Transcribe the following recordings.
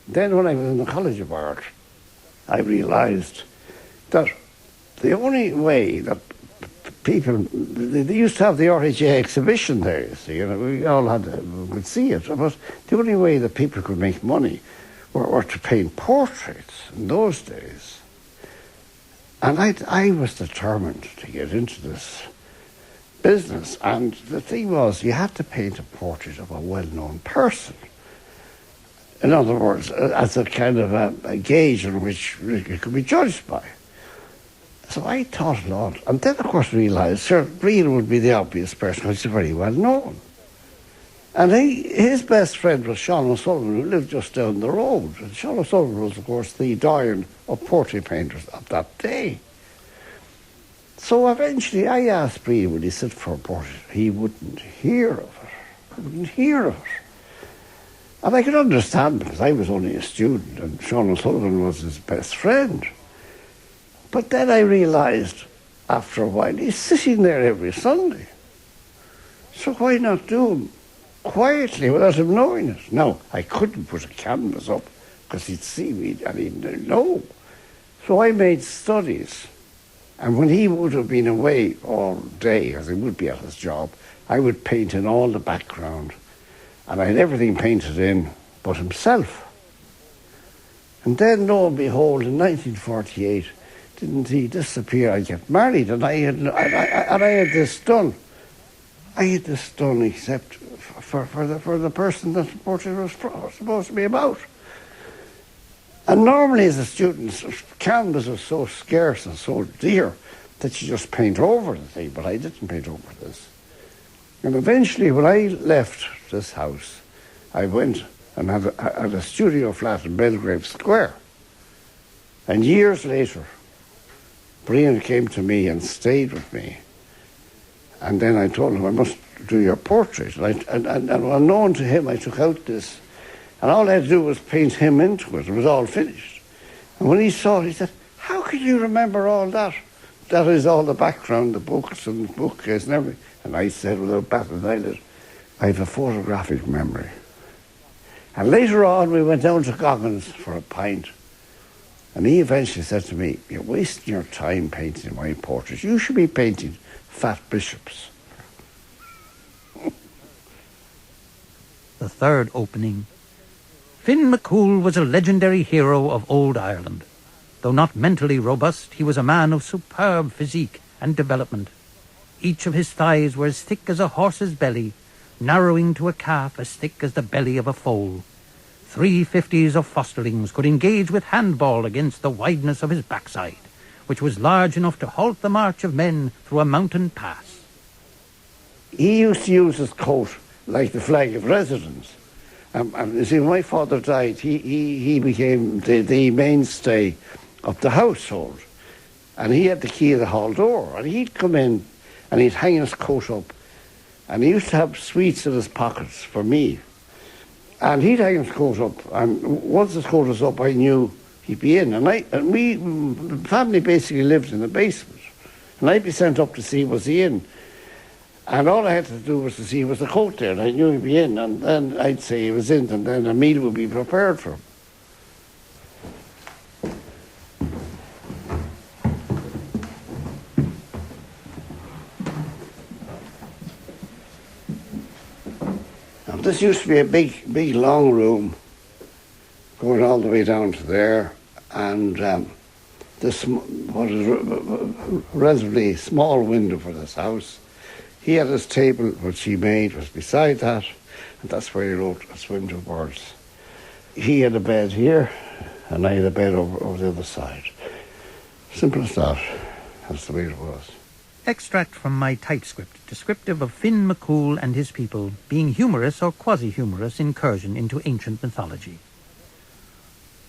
Then when I was in the College of Art, I realised that the only way that people, they used to have the RHA exhibition there, you see, and we all could see it, but the only way that people could make money were to paint portraits in those days. And I was determined to get into this business, and the thing was, you had to paint a portrait of a well-known person. In other words, as a kind of a gauge on which it could be judged by. So I thought a lot, and then of course realised, sir, Breen would be the obvious person because he's very well known. And his best friend was Sean O'Sullivan, who lived just down the road. And Sean O'Sullivan was, of course, the doyen of portrait painters of that day. So eventually I asked Breen, would he sit for a portrait? He wouldn't hear of it. He wouldn't hear of it. And I could understand, because I was only a student and Sean O'Sullivan was his best friend. But then I realised, after a while, he's sitting there every Sunday. So why not do him quietly without him knowing it? Now, I couldn't put a canvas up because he'd see me and he'd know. So I made studies. And when he would have been away all day, as he would be at his job, I would paint in all the background. And I had everything painted in but himself. And then, lo and behold, in 1948, didn't he disappear? I get married, and I had this done. I had this done, except for the person that the portrait was supposed to be about. And normally, as a student, canvas was so scarce and so dear that you just paint over the thing. But I didn't paint over this. And eventually, when I left this house, I went and had a studio flat in Belgrave Square. And years later, Brian came to me and stayed with me. And then I told him, I must do your portrait. And unknown to him, I took out this. And all I had to do was paint him into it. It was all finished. And when he saw it, he said, how can you remember all that? That is all the background, the books and the bookcase and everything. And I said, without batting an eyelid, I have a photographic memory. And later on, we went down to Goggins for a pint. And he eventually said to me, you're wasting your time painting my portraits. You should be painting fat bishops. The third opening. Finn McCool was a legendary hero of old Ireland. Though not mentally robust, he was a man of superb physique and development. Each of his thighs were as thick as a horse's belly, narrowing to a calf as thick as the belly of a foal. 350s of fosterlings could engage with handball against the wideness of his backside, which was large enough to halt the march of men through a mountain pass. He used to use his coat like the flag of residence. And you see, when my father died, he became the mainstay of the household. And he had the key of the hall door. And he'd come in and he'd hang his coat up. And he used to have sweets in his pockets for me. And he'd hang his coat up. And once his coat was up, I knew he'd be in. And we, the family basically lived in the basement. And I'd be sent up to see was he in. And all I had to do was to see was the coat there, and I knew he'd be in, and then I'd say he was in, and then a meal would be prepared for him. Now, this used to be a big, long room, going all the way down to there, and this was a relatively small window for this house. He had his table, which he made, was beside that, and that's where he wrote A Swim to Birds. He had a bed here, and I had a bed over the other side. Simple as that. That's the way it was. Extract from my typescript, descriptive of Finn McCool and his people being humorous or quasi-humorous incursion into ancient mythology.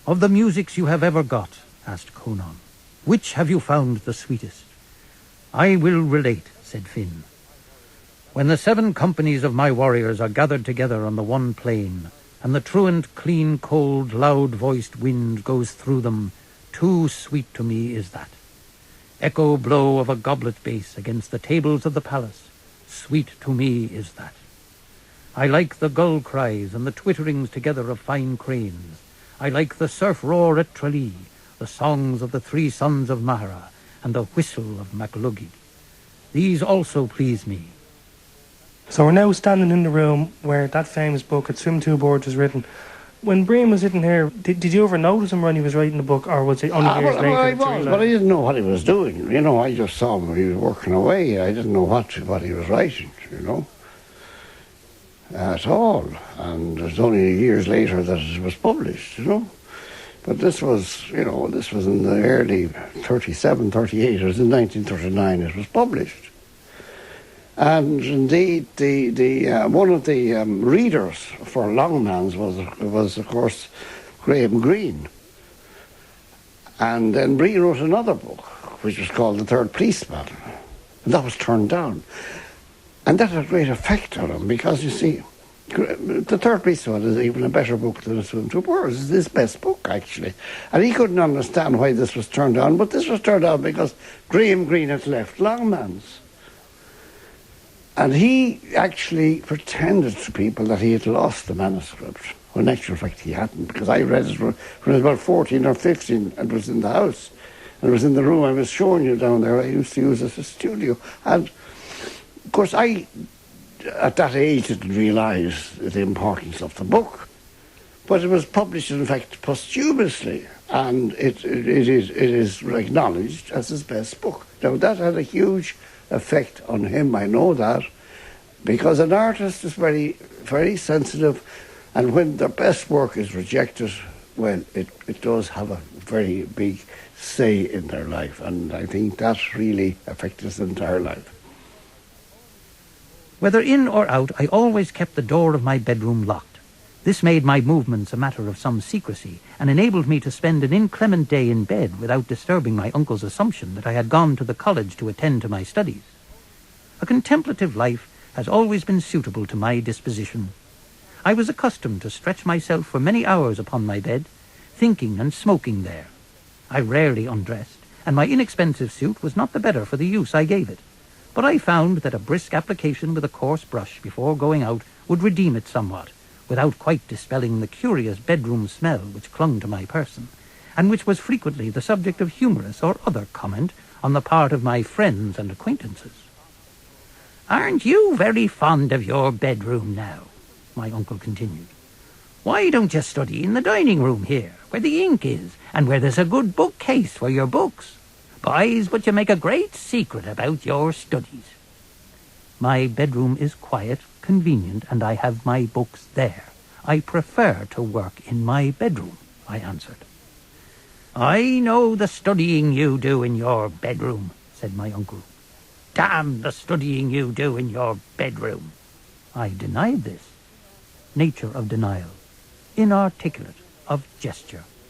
Of the musics you have ever got, asked Conan, which have you found the sweetest? I will relate, said Finn. When the 7 companies of my warriors are gathered together on the one plain, and the truant, clean, cold, loud-voiced wind goes through them, too sweet to me is that. Echo blow of a goblet bass against the tables of the palace, sweet to me is that. I like the gull cries and the twitterings together of fine cranes. I like the surf roar at Tralee, the songs of the three sons of Mahara, and the whistle of MacLuggy. These also please me. So we're now standing in the room where that famous book, At Swim Two Boards, was written. When Brian was sitting here, did you ever notice him when he was writing the book, or was it only years later? Well, I was, but I didn't know what he was doing. You know, I just saw him, he was working away. I didn't know what he was writing, you know, at all. And it was only years later that it was published, you know. But this was, you know, this was in the early 37, 38, it was in 1939 it was published. And indeed, one of the readers for Longmans was of course Graham Greene. And then Greene wrote another book, which was called The Third Policeman, and that was turned down. And that had a great effect on him, because you see, The Third Policeman is even a better book than A Swim Two Boards. It's his best book, actually. And he couldn't understand why this was turned down, but this was turned down because Graham Greene had left Longmans. And he actually pretended to people that he had lost the manuscript. Well, in actual fact, he hadn't, because I read it when I was about 14 or 15 and it was in the house. And it was in the room I was showing you down there. I used to use as a studio. And, of course, I, at that age, didn't realise the importance of the book. But it was published, in fact, posthumously. And it is acknowledged as his best book. Now, that had a huge effect on him, I know that, because an artist is very, very sensitive, and when their best work is rejected, well, it does have a very big say in their life, and I think that really affected his entire life. Whether in or out, I always kept the door of my bedroom locked. This made my movements a matter of some secrecy, and enabled me to spend an inclement day in bed without disturbing my uncle's assumption that I had gone to the college to attend to my studies. A contemplative life has always been suitable to my disposition. I was accustomed to stretch myself for many hours upon my bed, thinking and smoking there. I rarely undressed, and my inexpensive suit was not the better for the use I gave it. But I found that a brisk application with a coarse brush before going out would redeem it somewhat, without quite dispelling the curious bedroom smell which clung to my person, and which was frequently the subject of humorous or other comment on the part of my friends and acquaintances. "Aren't you very fond of your bedroom now?" my uncle continued. "Why don't you study in the dining room here, where the ink is, and where there's a good bookcase for your books? Boys, but you make a great secret about your studies." "My bedroom is quiet, convenient, and I have my books there. I prefer to work in my bedroom," I answered. "I know the studying you do in your bedroom," said my uncle. "Damn the studying you do in your bedroom." I denied this. Nature of denial. Inarticulate of gesture.